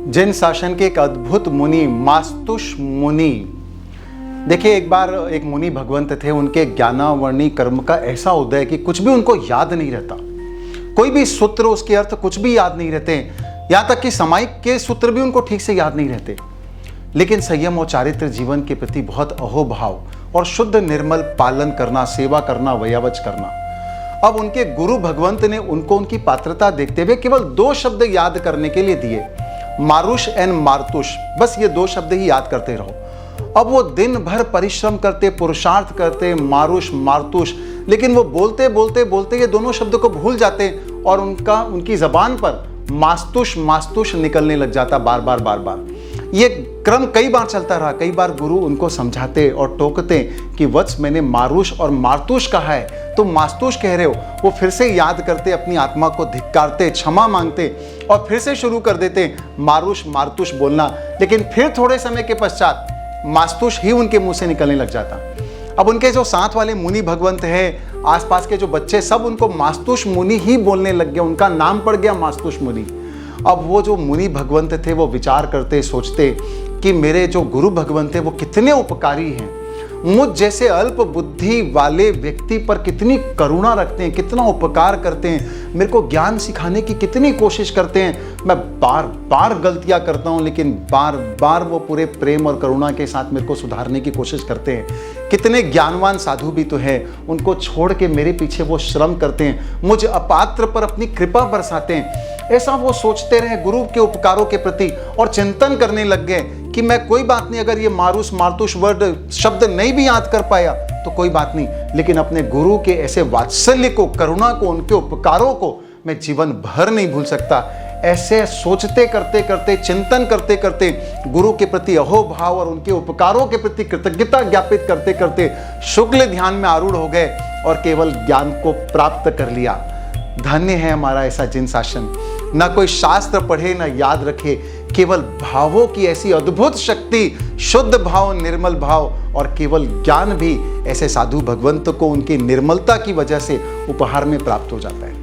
जैन शासन के एक अद्भुत मुनि मास्तुष मुनि। देखिए, एक बार एक मुनि भगवंत थे, उनके ज्ञानावर्णी कर्म का ऐसा उदय कि कुछ भी उनको याद नहीं रहता। कोई भी सूत्र, उसके अर्थ कुछ भी याद नहीं रहते। यहाँ तक कि सामायिक के सूत्र भी उनको ठीक से याद नहीं रहते। लेकिन संयम और चारित्र जीवन के प्रति बहुत अहोभाव और शुद्ध निर्मल पालन करना, सेवा करना, वयावच करना। अब उनके गुरु भगवंत ने उनको उनकी पात्रता देखते हुए केवल 2 शब्द याद करने के लिए दिए, मारुष एंड मार्तुष। बस ये 2 शब्द ही याद करते रहो। अब वो दिन भर परिश्रम करते, पुरुषार्थ करते, मारुष मार्तुष, लेकिन वो बोलते बोलते बोलते ये दोनों शब्द को भूल जाते और उनकी जबान पर मास्तुष मास्तुष निकलने लग जाता बार बार बार बार। ये क्रम कई बार चलता रहा। कई बार गुरु उनको समझाते और टोकते कि वत्स, मैंने मारुष और मार्तुष कहा है, तुम मास्तुष कह रहे हो। वो फिर से याद करते, अपनी आत्मा को धिक्कारते, क्षमा मांगते और फिर से शुरू कर देते मारुष मार्तुष बोलना। लेकिन फिर थोड़े समय के पश्चात मास्तुष ही उनके मुंह से निकलने लग जाता। अब उनके जो साथ वाले मुनि भगवंत है, आसपास के जो बच्चे, सब उनको मास्तुष मुनि ही बोलने लग गए। उनका नाम पड़ गया मास्तुष मुनि। अब वो जो मुनि भगवंत थे, वो विचार करते, सोचते कि मेरे जो गुरु भगवंत थे वो कितने उपकारी हैं, मुझ जैसे अल्प बुद्धि वाले व्यक्ति पर कितनी करुणा रखते हैं, कितना उपकार करते हैं, मेरे को ज्ञान सिखाने की कितनी कोशिश करते हैं। मैं बार बार गलतियां करता हूं, लेकिन बार बार वो पूरे प्रेम और करुणा के साथ मेरे को सुधारने की कोशिश करते हैं। कितने ज्ञानवान साधु भी तो हैं, उनको छोड़ के मेरे पीछे वो श्रम करते हैं, मुझ अपात्र पर अपनी कृपा बरसाते हैं। ऐसा वो सोचते रहे गुरु के उपकारों के प्रति और चिंतन करने लग गए कि मैं, कोई बात नहीं, अगर ये मारुष मार्तुष वर्ड शब्द नहीं भी याद कर पाया तो कोई बात नहीं, लेकिन अपने गुरु के ऐसे वात्सल्य को, करुणा को, उनके उपकारों को मैं जीवन भर नहीं भूल सकता। ऐसे सोचते करते करते, चिंतन करते करते, गुरु के प्रति अहोभाव और उनके उपकारों के प्रति कृतज्ञता ज्ञापित करते करते शुक्ल ध्यान में आरूढ़ हो गए और केवल ज्ञान को प्राप्त कर लिया। धन्य है हमारा ऐसा जिन शासन। ना कोई शास्त्र पढ़े, ना याद रखे, केवल भावों की ऐसी अद्भुत शक्ति, शुद्ध भाव, निर्मल भाव और केवल ज्ञान भी ऐसे साधु भगवंत को उनकी निर्मलता की वजह से उपहार में प्राप्त हो जाता है।